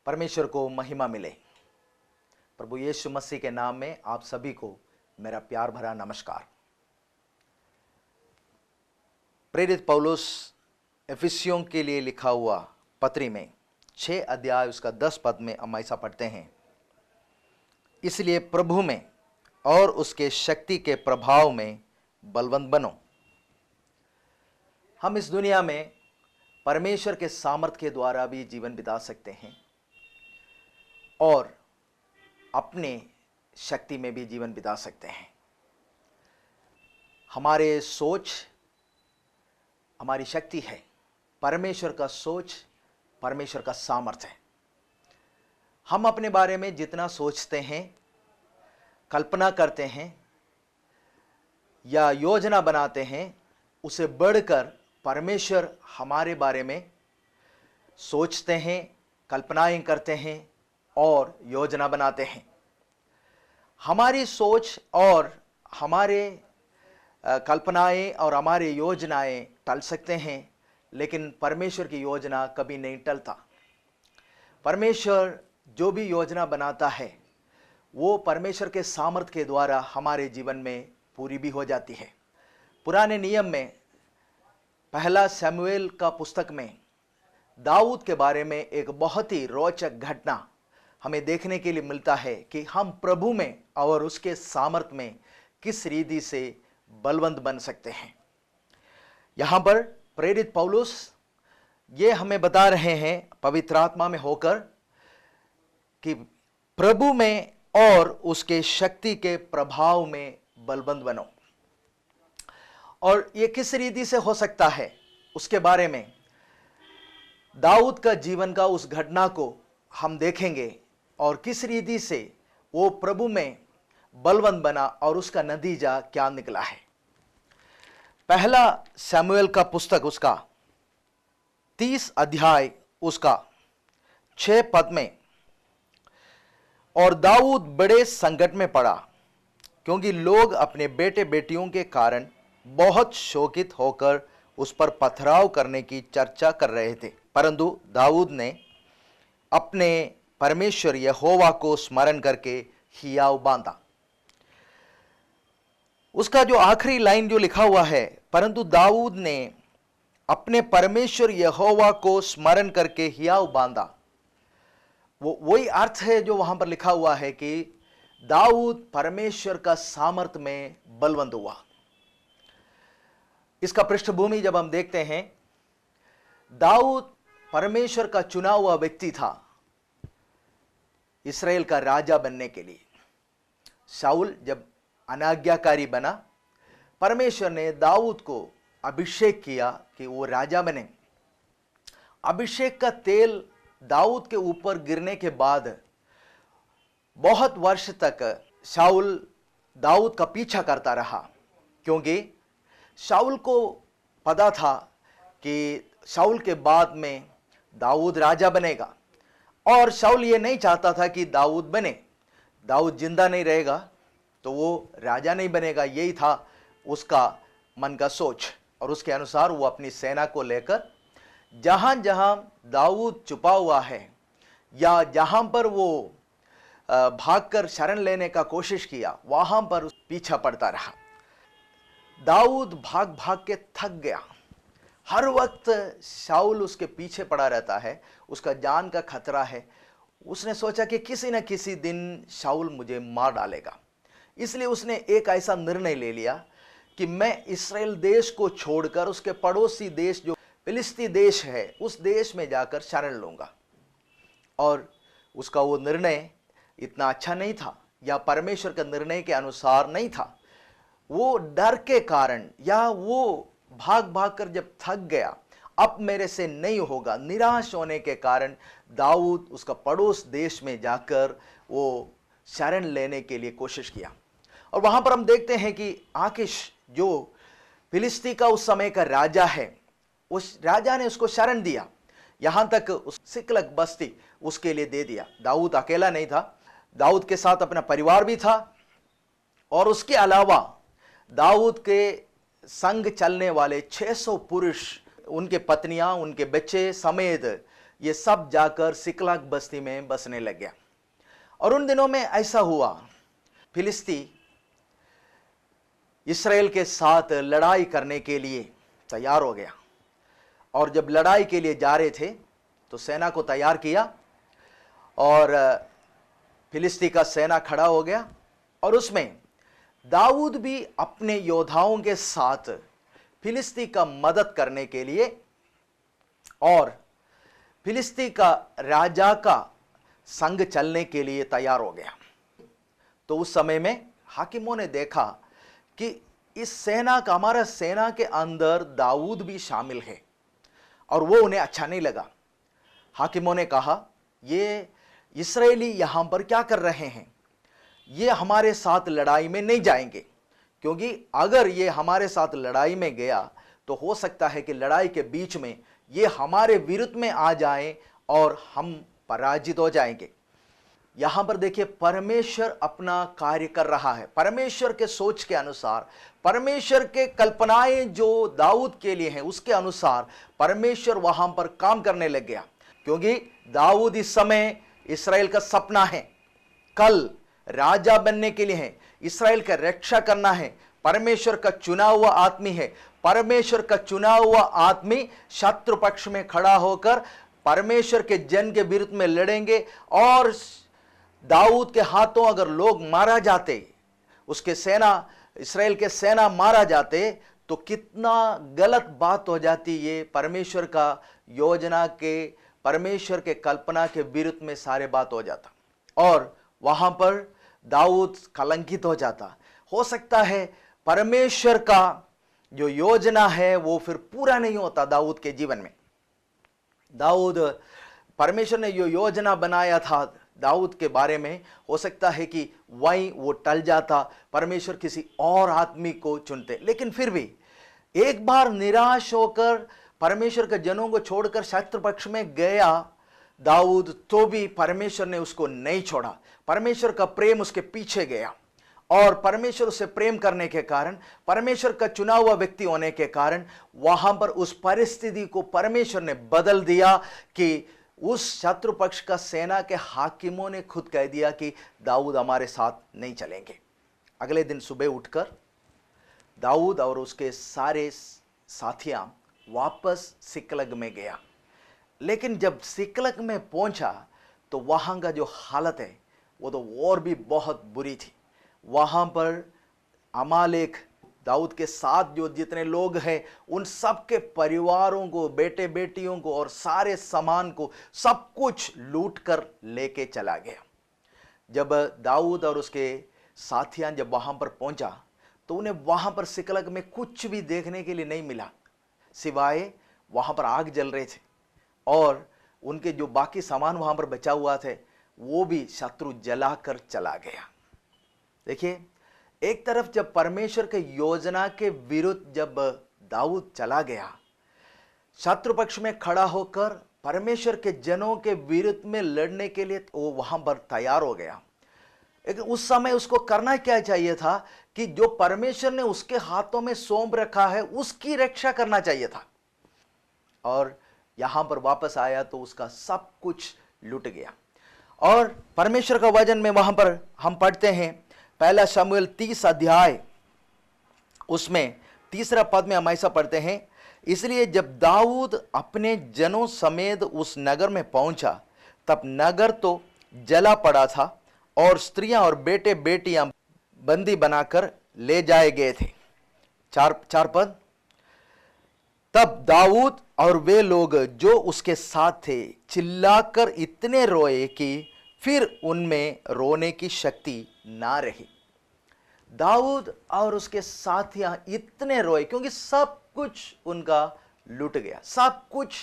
परमेश्वर को महिमा मिले। प्रभु यीशु मसीह के नाम में आप सभी को मेरा प्यार भरा नमस्कार। प्रेरित पौलुस एफिसियों के लिए लिखा हुआ पत्री में 6 अध्याय उसका 10 पद में हम ऐसा पढ़ते हैं, इसलिए प्रभु में और उसके शक्ति के प्रभाव में बलवंत बनो। हम इस दुनिया में परमेश्वर के सामर्थ के द्वारा भी जीवन बिता सकते हैं और अपने शक्ति में भी जीवन बिता सकते हैं। हमारे सोच हमारी शक्ति है, परमेश्वर का सोच परमेश्वर का सामर्थ है। हम अपने बारे में जितना सोचते हैं, कल्पना करते हैं या योजना बनाते हैं, उसे बढ़कर परमेश्वर हमारे बारे में सोचते हैं, कल्पनाएं करते हैं और योजना बनाते हैं। हमारी सोच और हमारे कल्पनाएं और हमारे योजनाएं टल सकते हैं, लेकिन परमेश्वर की योजना कभी नहीं टलता। परमेश्वर जो भी योजना बनाता है वो परमेश्वर के सामर्थ्य के द्वारा हमारे जीवन में पूरी भी हो जाती है। पुराने नियम में पहला शमूएल का पुस्तक में दाऊद के बारे में एक बहुत ही रोचक घटना हमें देखने के लिए मिलता है कि हम प्रभु में और उसके सामर्थ्य में किस रीति से बलवंत बन सकते हैं। यहाँ पर प्रेरित पौलुस ये हमें बता रहे हैं पवित्र आत्मा में होकर कि प्रभु में और उसके शक्ति के प्रभाव में बलवंत बनो। और ये किस रीति से हो सकता है उसके बारे में दाऊद का जीवन का उस घटना को हम देखेंगे और किस रीति से वो प्रभु में बलवंत बना और उसका नतीजा क्या निकला है। पहला शमूएल का पुस्तक उसका 30 अध्याय उसका 6 पद में, और दाऊद बड़े संकट में पड़ा क्योंकि लोग अपने बेटे बेटियों के कारण बहुत शोकित होकर उस पर पथराव करने की चर्चा कर रहे थे, परंतु दाऊद ने अपने परमेश्वर यहोवा को स्मरण करके हियाव बांधा। उसका जो आखिरी लाइन जो लिखा हुआ है, परंतु दाऊद ने अपने परमेश्वर यहोवा को स्मरण करके हियाव बांधा, वो वही अर्थ है जो वहां पर लिखा हुआ है कि दाऊद परमेश्वर का सामर्थ में बलवंत हुआ। इसका पृष्ठभूमि जब हम देखते हैं, दाऊद परमेश्वर का चुना हुआ व्यक्ति था इस्राएल का राजा बनने के लिए। शाऊल जब अनाज्ञाकारी बना, परमेश्वर ने दाऊद को अभिषेक किया कि वो राजा बने। अभिषेक का तेल दाऊद के ऊपर गिरने के बाद बहुत वर्ष तक शाऊल दाऊद का पीछा करता रहा, क्योंकि शाऊल को पता था कि शाऊल के बाद में दाऊद राजा बनेगा और शाऊल ये नहीं चाहता था कि दाऊद बने। दाऊद जिंदा नहीं रहेगा तो वो राजा नहीं बनेगा, यही था उसका मन का सोच। और उसके अनुसार वो अपनी सेना को लेकर जहां जहां दाऊद छुपा हुआ है या जहां पर वो भागकर शरण लेने का कोशिश किया, वहां पर पीछा पड़ता रहा। दाऊद भाग भाग के थक गया। हर वक्त शाऊल उसके पीछे पड़ा रहता है, उसका जान का खतरा है। उसने सोचा कि किसी न किसी दिन शाऊल मुझे मार डालेगा, इसलिए उसने एक ऐसा निर्णय ले लिया कि मैं इस्राएल देश को छोड़कर उसके पड़ोसी देश जो फिलिस्ती देश है उस देश में जाकर शरण लूंगा। और उसका वो निर्णय इतना अच्छा नहीं था या परमेश्वर के निर्णय के अनुसार नहीं था। वो डर के कारण या वो भाग भाग कर जब थक गया, अब मेरे से नहीं होगा, निराश होने के कारण दाऊद उसका पड़ोस देश में जाकर वो शरण लेने के लिए कोशिश किया। और वहां पर हम देखते हैं कि आकिश जो फिलिस्ती का उस समय का राजा है, उस राजा ने उसको शरण दिया, यहां तक उस सिकलग बस्ती उसके लिए दे दिया। दाऊद अकेला नहीं था, दाऊद के साथ अपना परिवार भी था और उसके अलावा दाऊद के संग चलने वाले 600 पुरुष, उनके पत्नियां, उनके बच्चे समेत ये सब जाकर सिकलाग बस्ती में बसने लग गया। और उन दिनों में ऐसा हुआ, फिलिस्ती इसराइल के साथ लड़ाई करने के लिए तैयार हो गया। और जब लड़ाई के लिए जा रहे थे तो सेना को तैयार किया और फिलिस्ती का सेना खड़ा हो गया और उसमें दाऊद भी अपने योद्धाओं के साथ फिलिस्ती का मदद करने के लिए और फिलिस्ती का राजा का संग चलने के लिए तैयार हो गया। तो उस समय में हाकिमों ने देखा कि इस सेना का, हमारा सेना के अंदर दाऊद भी शामिल है, और वो उन्हें अच्छा नहीं लगा। हाकिमों ने कहा, ये इस्राएली यहां पर क्या कर रहे हैं, ये हमारे साथ लड़ाई में नहीं जाएंगे, क्योंकि अगर ये हमारे साथ लड़ाई में गया तो हो सकता है कि लड़ाई के बीच में ये हमारे विरुद्ध में आ जाएं और हम पराजित हो जाएंगे। यहां पर देखिए, परमेश्वर अपना कार्य कर रहा है। परमेश्वर के सोच के अनुसार, परमेश्वर के कल्पनाएं जो दाऊद के लिए हैं उसके अनुसार परमेश्वर वहां पर काम करने लग गया। क्योंकि दाऊद इस समय इस्राएल का सपना है, कल राजा बनने के लिए है, इस्राएल का रक्षा करना है। परमेश्वर का चुना हुआ आदमी है। परमेश्वर का चुना हुआ आदमी शत्रु पक्ष में खड़ा होकर परमेश्वर के जन के विरुद्ध में लड़ेंगे, और दाऊद के हाथों अगर लोग मारा जाते, उसके सेना, इस्राएल के सेना मारा जाते, तो कितना गलत बात हो जाती। ये परमेश्वर का योजना के, परमेश्वर के कल्पना के विरुद्ध में सारे बात हो जाता और वहां पर दाऊद कलंकित हो जाता। हो सकता है परमेश्वर का जो योजना है वो फिर पूरा नहीं होता दाऊद के जीवन में। दाऊद, परमेश्वर ने जो योजना बनाया था दाऊद के बारे में, हो सकता है कि वहीं वो टल जाता, परमेश्वर किसी और आदमी को चुनते। लेकिन फिर भी एक बार निराश होकर परमेश्वर के जनों को छोड़कर शत्रु पक्ष में गया दाऊद, तो भी परमेश्वर ने उसको नहीं छोड़ा। परमेश्वर का प्रेम उसके पीछे गया, और परमेश्वर उसे प्रेम करने के कारण, परमेश्वर का चुना हुआ व्यक्ति होने के कारण वहां पर उस परिस्थिति को परमेश्वर ने बदल दिया कि उस शत्रु पक्ष का सेना के हाकिमों ने खुद कह दिया कि दाऊद हमारे साथ नहीं चलेंगे। अगले दिन सुबह उठकर दाऊद और उसके सारे साथियां वापस सिकलग में गया। लेकिन जब सिकलग में पहुंचा तो वहां का जो हालत है वो तो और भी बहुत बुरी थी। वहां पर अमालेक, दाऊद के साथ जो जितने लोग हैं उन सब के परिवारों को, बेटे बेटियों को और सारे सामान को, सब कुछ लूट कर लेके चला गया। जब दाऊद और उसके साथियां जब वहां पर पहुंचा तो उन्हें वहां पर सिकलग में कुछ भी देखने के लिए नहीं मिला, सिवाय वहां पर आग जल रहे थे और उनके जो बाकी सामान वहां पर बचा हुआ थे वो भी शत्रु जलाकर चला गया। देखिए, एक तरफ जब परमेश्वर के योजना के विरुद्ध जब दाऊद चला गया, शत्रु पक्ष में खड़ा होकर परमेश्वर के जनों के विरुद्ध में लड़ने के लिए वो वहां पर तैयार हो गया। लेकिन उस समय उसको करना क्या चाहिए था कि जो परमेश्वर ने उसके हाथों में सौंप रखा है उसकी रक्षा करना चाहिए था। और यहां पर वापस आया तो उसका सब कुछ लूट गया। और परमेश्वर का वचन में वहां पर हम पढ़ते हैं, पहला शमूएल 30 अध्याय उसमें 3 पद में हम ऐसा पढ़ते हैं, इसलिए जब दाऊद अपने जनों समेत उस नगर में पहुंचा तब नगर तो जला पड़ा था और स्त्रियां और बेटे बेटियां बंदी बनाकर ले जाए गए थे। 4 पद, तब दाऊद और वे लोग जो उसके साथ थे चिल्लाकर इतने रोए कि फिर उनमें रोने की शक्ति ना रही। दाऊद और उसके साथियां इतने रोए क्योंकि सब कुछ उनका लूट गया, सब कुछ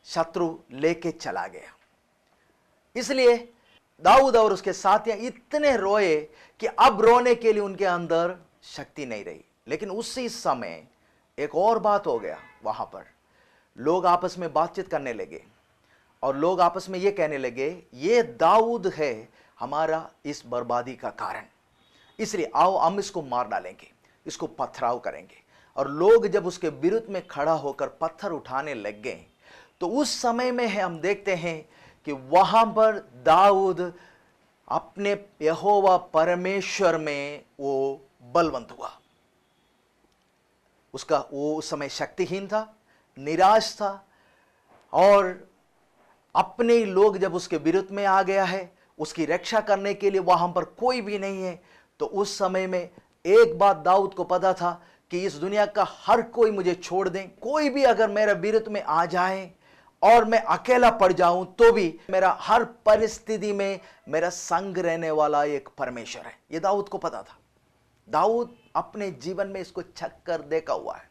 शत्रु लेके चला गया। इसलिए दाऊद और उसके साथियां इतने रोए कि अब रोने के लिए उनके अंदर शक्ति नहीं रही। लेकिन उसी समय एक और बात हो गया, वहां पर लोग आपस में बातचीत करने लगे और लोग आपस में ये कहने लगे, ये दाऊद है हमारा इस बर्बादी का कारण, इसलिए आओ हम इसको मार डालेंगे, इसको पथराव करेंगे। और लोग जब उसके विरुद्ध में खड़ा होकर पत्थर उठाने लग गए तो उस समय में हम देखते हैं कि वहां पर दाऊद अपने यहोवा परमेश्वर में वो बलवंत हुआ। वो उस समय शक्तिहीन था, निराश था, और अपने लोग जब उसके विरुद्ध में आ गया है, उसकी रक्षा करने के लिए वहां पर कोई भी नहीं है, तो उस समय में एक बात दाऊद को पता था कि इस दुनिया का हर कोई मुझे छोड़ दें, कोई भी अगर मेरे विरुद्ध में आ जाए और मैं अकेला पड़ जाऊं तो भी मेरा हर परिस्थिति में मेरा संग रहने वाला एक परमेश्वर है। यह दाऊद को पता था। दाऊद अपने जीवन में इसको छक कर देखा हुआ है,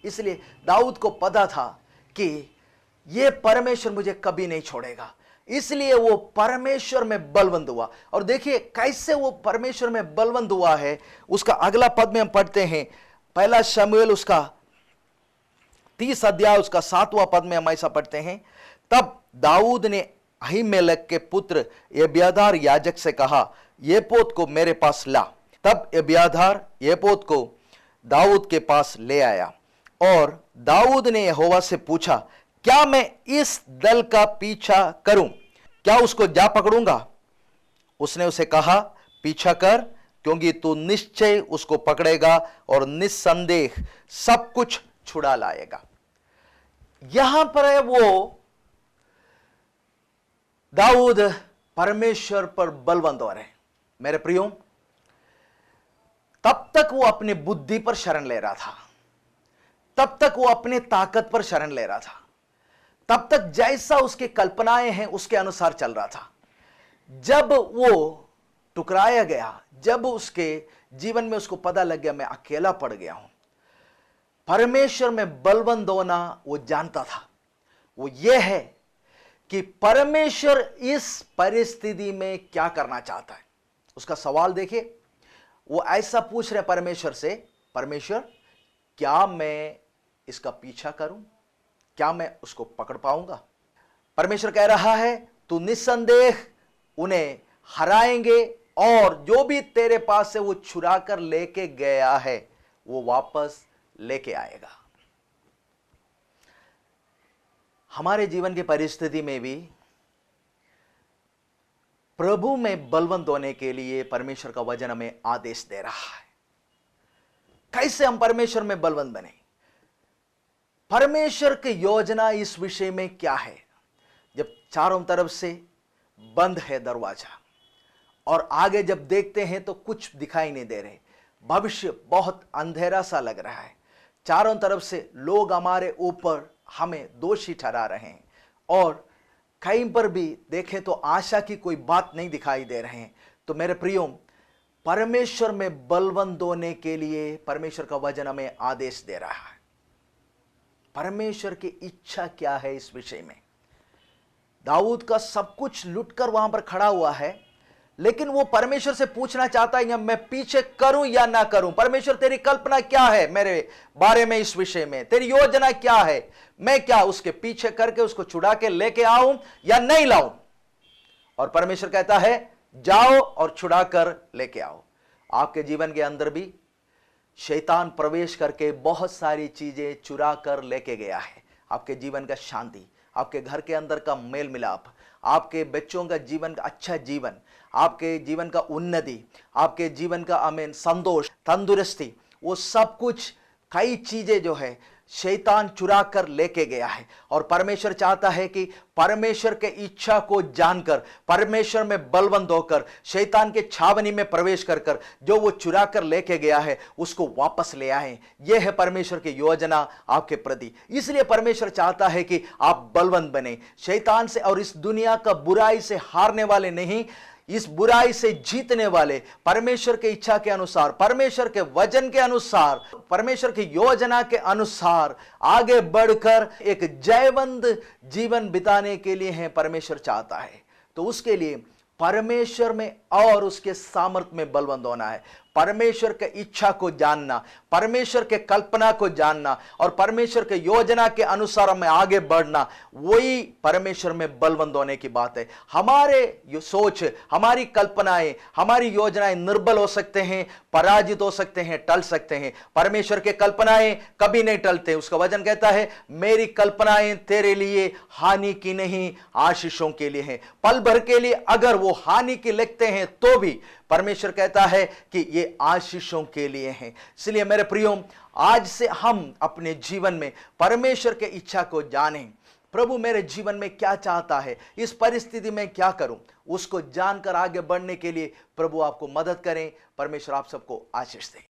इसलिए दाऊद को पता था कि यह परमेश्वर मुझे कभी नहीं छोड़ेगा, इसलिए वो परमेश्वर में बलवंत हुआ। और देखिए कैसे वो परमेश्वर में बलवंत हुआ है, उसका अगला पद में हम पढ़ते हैं, पहला शमूएल उसका 30 अध्याय उसका 7वां पद में हम ऐसा पढ़ते हैं, तब दाऊद ने अहीमेलेक के पुत्र एब्यातार याजक से कहा, येपोत को मेरे पास ला। तब एब्यातार येपोत को दाऊद के पास ले आया, और दाऊद ने यहोवा से पूछा, क्या मैं इस दल का पीछा करूं? क्या उसको जा पकड़ूंगा? उसने उसे कहा, पीछा कर, क्योंकि तू निश्चय उसको पकड़ेगा और निस्संदेह सब कुछ छुड़ा लाएगा। यहां पर है वो दाऊद परमेश्वर पर बलवंत हो रहे। मेरे प्रियो, तब तक वो अपने बुद्धि पर शरण ले रहा था, तब तक वो अपने ताकत पर शरण ले रहा था, तब तक जैसा उसकी कल्पनाएं हैं उसके अनुसार चल रहा था। जब वो टुकराया गया, जब उसके जीवन में उसको पता लग गया मैं अकेला पड़ गया हूं, परमेश्वर में बलवंत होना वो जानता था। वो ये है कि परमेश्वर इस परिस्थिति में क्या करना चाहता है। उसका सवाल देखिए, वो ऐसा पूछ रहे परमेश्वर से, परमेश्वर क्या मैं इसका पीछा करूं? क्या मैं उसको पकड़ पाऊंगा? परमेश्वर कह रहा है, तू निस्संदेह उन्हें हराएंगे, और जो भी तेरे पास से वो छुरा कर लेके गया है वो वापस लेके आएगा। हमारे जीवन की परिस्थिति में भी प्रभु में बलवंत होने के लिए परमेश्वर का वचन हमें आदेश दे रहा है। कैसे हम परमेश्वर में बलवंत बने? परमेश्वर की योजना इस विषय में क्या है? जब चारों तरफ से बंद है दरवाजा, और आगे जब देखते हैं तो कुछ दिखाई नहीं दे रहे, भविष्य बहुत अंधेरा सा लग रहा है, चारों तरफ से लोग हमारे ऊपर हमें दोषी ठहरा रहे हैं, और कहीं पर भी देखें तो आशा की कोई बात नहीं दिखाई दे रहे हैं, तो मेरे प्रियो, परमेश्वर में बलवंत होने के लिए परमेश्वर का वचन हमें आदेश दे रहा है। परमेश्वर की इच्छा क्या है इस विषय में? दाऊद का सब कुछ लुटकर वहां पर खड़ा हुआ है, लेकिन वो परमेश्वर से पूछना चाहता है, मैं पीछे करूं या ना करूं? परमेश्वर तेरी कल्पना क्या है मेरे बारे में, इस विषय में तेरी योजना क्या है? मैं क्या उसके पीछे करके उसको छुड़ा के लेके आऊं या नहीं लाऊं? और परमेश्वर कहता है, जाओ और छुड़ा कर लेके आओ। आपके जीवन के अंदर भी शैतान प्रवेश करके बहुत सारी चीजें चुरा कर लेके गया है। आपके जीवन का शांति, आपके घर के अंदर का मेल मिलाप, आपके बच्चों का जीवन का अच्छा जीवन, आपके जीवन का उन्नति, आपके जीवन का आमीन संतोष, तंदुरुस्ती, वो सब कुछ कई चीजें जो है शैतान चुरा कर लेके गया है। और परमेश्वर चाहता है कि परमेश्वर के इच्छा को जानकर, परमेश्वर में बलवंत होकर, शैतान के छावनी में प्रवेश कर कर जो वो चुरा कर लेके गया है उसको वापस ले आए। यह है परमेश्वर की योजना आपके प्रति। इसलिए परमेश्वर चाहता है कि आप बलवंत बने, शैतान से और इस दुनिया का बुराई से हारने वाले नहीं, इस बुराई से जीतने वाले, परमेश्वर की इच्छा के अनुसार, परमेश्वर के वचन के अनुसार, परमेश्वर की योजना के अनुसार आगे बढ़कर एक जयवंत जीवन बिताने के लिए है परमेश्वर चाहता है। तो उसके लिए परमेश्वर में और उसके सामर्थ्य में बलवंत होना है। परमेश्वर के इच्छा को जानना, परमेश्वर के कल्पना को जानना और परमेश्वर के योजना के अनुसार हमें आगे बढ़ना, वही परमेश्वर में बलवंत होने की बात है। हमारे सोच, हमारी कल्पनाएं, हमारी योजनाएं निर्बल हो सकते हैं, पराजित हो सकते हैं, टल सकते हैं। परमेश्वर के कल्पनाएं कभी नहीं टलते। उसका वचन कहता है, मेरी कल्पनाएं तेरे लिए हानि की नहीं, आशीषों के लिए हैं। पल भर के लिए अगर वो हानि की लिखते हैं तो भी परमेश्वर कहता है कि ये आशीषों के लिए हैं। इसलिए मेरे प्रियो, आज से हम अपने जीवन में परमेश्वर के इच्छा को जानें। प्रभु मेरे जीवन में क्या चाहता है, इस परिस्थिति में क्या करूं, उसको जानकर आगे बढ़ने के लिए प्रभु आपको मदद करें। परमेश्वर आप सबको आशीष दे।